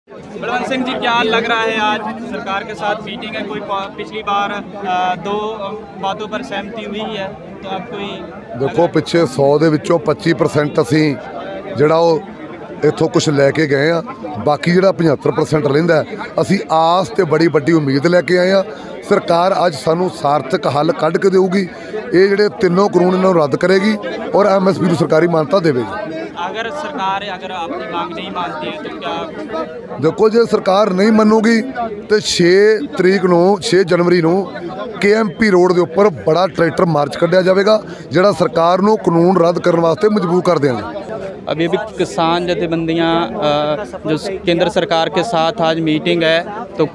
बलवंत सिंह जी, क्या लग रहा है आज सरकार के साथ मीटिंग है? कोई पिछली बार दो बातों पर सहमति हुई है, तो अब कोई देखो पिछे 100 ਦੇ ਵਿੱਚੋਂ 25% ਅਸੀਂ ਜਿਹੜਾ ਉਹ ਇੱਥੋਂ ਕੁਝ ਲੈ ਕੇ ਗਏ ਆ, ਬਾਕੀ ਜਿਹੜਾ 75% ਰਹਿੰਦਾ ਅਸੀਂ ਆਸ ਤੇ ਬੜੀ ਵੱਡੀ ਉਮੀਦ ਲੈ ਕੇ ਆਏ ਆ। ਸਰਕਾਰ ਅੱਜ ਸਾਨੂੰ ਸਾਰਥਕ ਹੱਲ ਕੱਢ ਕੇ ਦੇਊਗੀ। ਇਹ ਜਿਹੜੇ ਤਿੰਨੋਂ ਕਾਨੂੰਨ ਇਹਨਾਂ ਨੂੰ ਰੱਦ ਕਰੇਗੀ ਔਰ ਐਮਐਸਪੀ ਨੂੰ ਸਰਕਾਰੀ ਮਾਨਤਾ ਦੇਵੇਗੀ। अगर सरकार अगर आपकी मांग नहीं मानती है तो क्या? देखो जे सरकार नहीं मनूगी तो 6 तरीक ਨੂੰ 6 जनवरी ਨੂੰ KMP रोड के उपर बड़ा ट्रैक्टर मार्च कढ़िया जाएगा, जिहड़ा सरकार ਨੂੰ कानून रद्द करने वास्ते मजबूर कर देंगे। अभी किसान जथेबंदियाँ जो केंद्र सरकार के साथ आज मीटिंग है, तो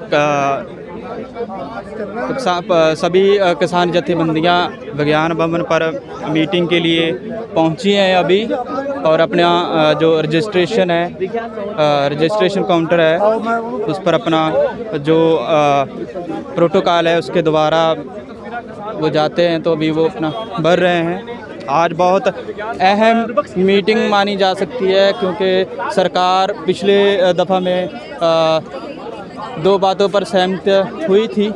सभी किसान जथेबंदियाँ विज्ञान भवन पर मीटिंग के लिए पहुँची हैं अभी, और अपना जो रजिस्ट्रेशन है, रजिस्ट्रेशन काउंटर है, उस पर अपना जो प्रोटोकॉल है उसके द्वारा वो जाते हैं, तो अभी वो अपना भर रहे हैं। आज बहुत अहम मीटिंग मानी जा सकती है, क्योंकि सरकार पिछले दफ़ा में 2 बातों पर सहमत हुई थी।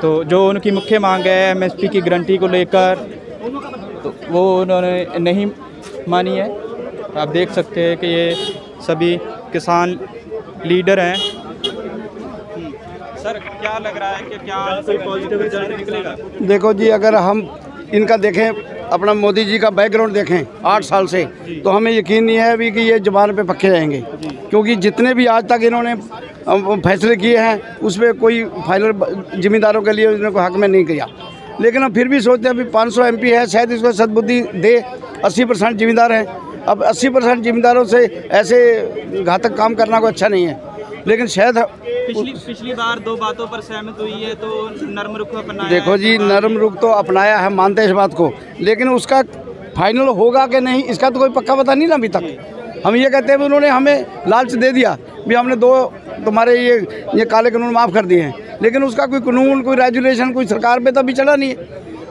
तो जो उनकी मुख्य मांग है MSP की गारंटी को लेकर, तो वो उन्होंने नहीं मानी है। आप देख सकते हैं कि ये सभी किसान लीडर हैं। सर, क्या लग रहा है कि क्या कोई पॉजिटिव रिजल्ट निकलेगा? देखो जी, अगर हम इनका देखें, अपना मोदी जी का बैकग्राउंड देखें 8 साल से, तो हमें यकीन नहीं है अभी कि ये ज़बान पे पक्के रहेंगे, क्योंकि जितने भी आज तक इन्होंने फैसले किए हैं उसमें कोई फाइनल ज़मींदारों के लिए उन्होंने कोई हक में नहीं किया। लेकिन हम फिर भी सोचते हैं अभी 500 MP है, शायद इसको सद्बुद्धि दे। 80% ज़मींदार हैं, अब 80% ज़मींदारों से ऐसे घातक काम करना कोई अच्छा नहीं है। लेकिन शायद पिछली बार 2 बातों पर सहमत हुई है, तो नरम रुख अपनाया। देखो जी, नरम रुख तो अपनाया है, मानते हैं इस बात को, लेकिन उसका फाइनल होगा कि नहीं इसका तो कोई पक्का पता नहीं ना अभी तक। हम ये कहते हैं कि उन्होंने हमें लालच दे दिया भी हमने 2 तुम्हारे ये काले कानून माफ़ कर दिए हैं, लेकिन उसका कोई कानून, कोई रेजुलेशन, कोई सरकार पे तो अभी चला नहीं है।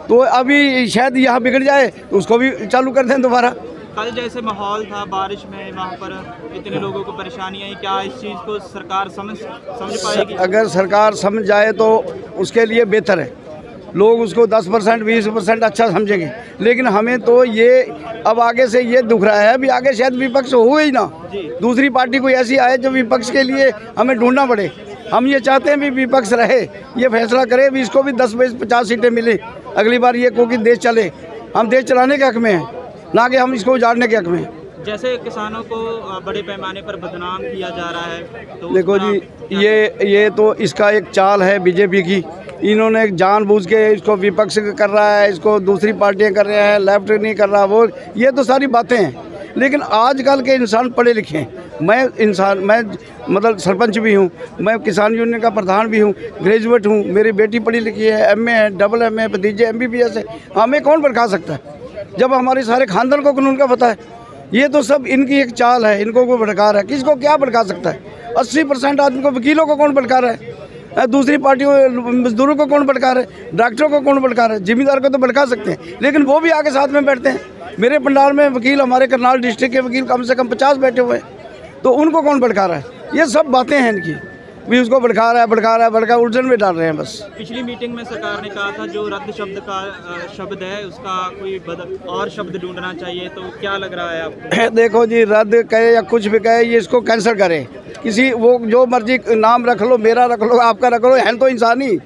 तो अभी शायद यहाँ बिगड़ जाए तो उसको भी चालू कर दें दोबारा। कल जैसे माहौल था बारिश में, वहाँ पर इतने लोगों को परेशानी आई, क्या इस चीज़ को सरकार समझ पाएगी? अगर सरकार समझ जाए तो उसके लिए बेहतर है, लोग उसको 10% 20% अच्छा समझेंगे। लेकिन हमें तो ये अब आगे से ये दुख रहा है, अभी आगे शायद विपक्ष हो ही ना, दूसरी पार्टी कोई ऐसी आए जो विपक्ष के लिए हमें ढूंढना पड़े। हम ये चाहते हैं भी विपक्ष रहे, ये फैसला करे भी इसको भी 10-50 सीटें मिले अगली बार, ये क्योंकि देश चले। हम देश चलाने के हक में हैं, ना कि हम इसको उजाड़ने के हक में हैं। जैसे किसानों को बड़े पैमाने पर बदनाम किया जा रहा है, तो देखो जी, ये तो इसका एक चाल है बीजेपी की। इन्होंने जानबूझ के इसको विपक्ष कर रहा है, इसको दूसरी पार्टियां कर रहे हैं, लेफ्ट नहीं कर रहा वो, ये तो सारी बातें हैं। लेकिन आजकल के इंसान पढ़े लिखे हैं। मैं मतलब सरपंच भी हूँ, मैं किसान यूनियन का प्रधान भी हूँ, ग्रेजुएट हूँ, मेरी बेटी पढ़ी लिखी है, MA है, डबल MA, भतीजे MBBS है। हमें कौन भड़का सकता है जब हमारे सारे खानदान को कानून का पता है? ये तो सब इनकी एक चाल है, इनको कोई भड़का रहा है। किसको क्या भड़का सकता है? 80% आदमी को, वकीलों को कौन भड़का रहा है? दूसरी पार्टियों, मजदूरों को कौन भड़का रहा है? डॉक्टरों को कौन भड़का रहा है? जिम्मेदार को तो भड़का सकते हैं, लेकिन वो भी आके साथ में बैठते हैं। मेरे पंडाल में वकील, हमारे करनाल डिस्ट्रिक्ट के वकील कम से कम 50 बैठे हुए हैं, तो उनको कौन भड़का रहा है? ये सब बातें हैं इनकी, भी उसको भड़का रहा है, उलझन में डाल रहे हैं बस। पिछली मीटिंग में सरकार ने कहा था जो रद्द शब्द है उसका कोई और शब्द ढूंढना चाहिए, तो क्या लग रहा है आपको? देखो जी, रद्द कहे या कुछ भी कहे, ये इसको कैंसिल करे। किसी वो जो मर्जी नाम रख लो, मेरा रख लो, आपका रख लो, है तो इंसानी।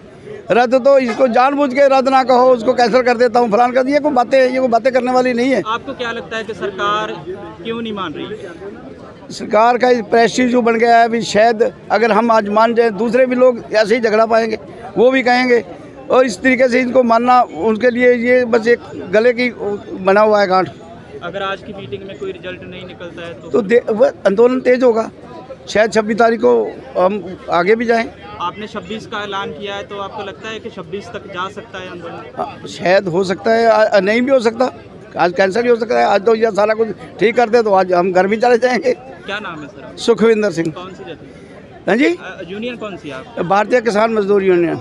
रद्द तो इसको जानबूझ के रद्द ना कहो, उसको कैंसिल कर देता हूँ, फलान कर दिया। ये कोई बातें करने वाली नहीं है। आपको क्या लगता है कि सरकार क्यों नहीं मान रही? सरकार का प्रेस्टीज जो बन गया है, अभी शायद अगर हम आज मान जाए, दूसरे भी लोग ऐसे ही झगड़ा पाएंगे, वो भी कहेंगे, और इस तरीके से इनको मानना उनके लिए ये बस एक गले की बना हुआ है गांठ। अगर आज की मीटिंग में कोई रिजल्ट नहीं निकलता है तो आंदोलन तेज होगा। शायद 26 तारीख को हम आगे भी जाएं। आपने 26 का ऐलान किया है, तो आपको लगता है कि 26 तक जा सकता है आंदोलन? शायद हो सकता है, नहीं भी हो सकता, आज कैंसिल ही हो सकता है। आज तो ये सारा कुछ ठीक करते तो आज हम घर भी चले जाएंगे। क्या नाम है सर? सुखविंदर सिंह। कौन सी जाति? हाँ जी, यूनियन कौन सी है आप? भारतीय किसान मजदूर यूनियन।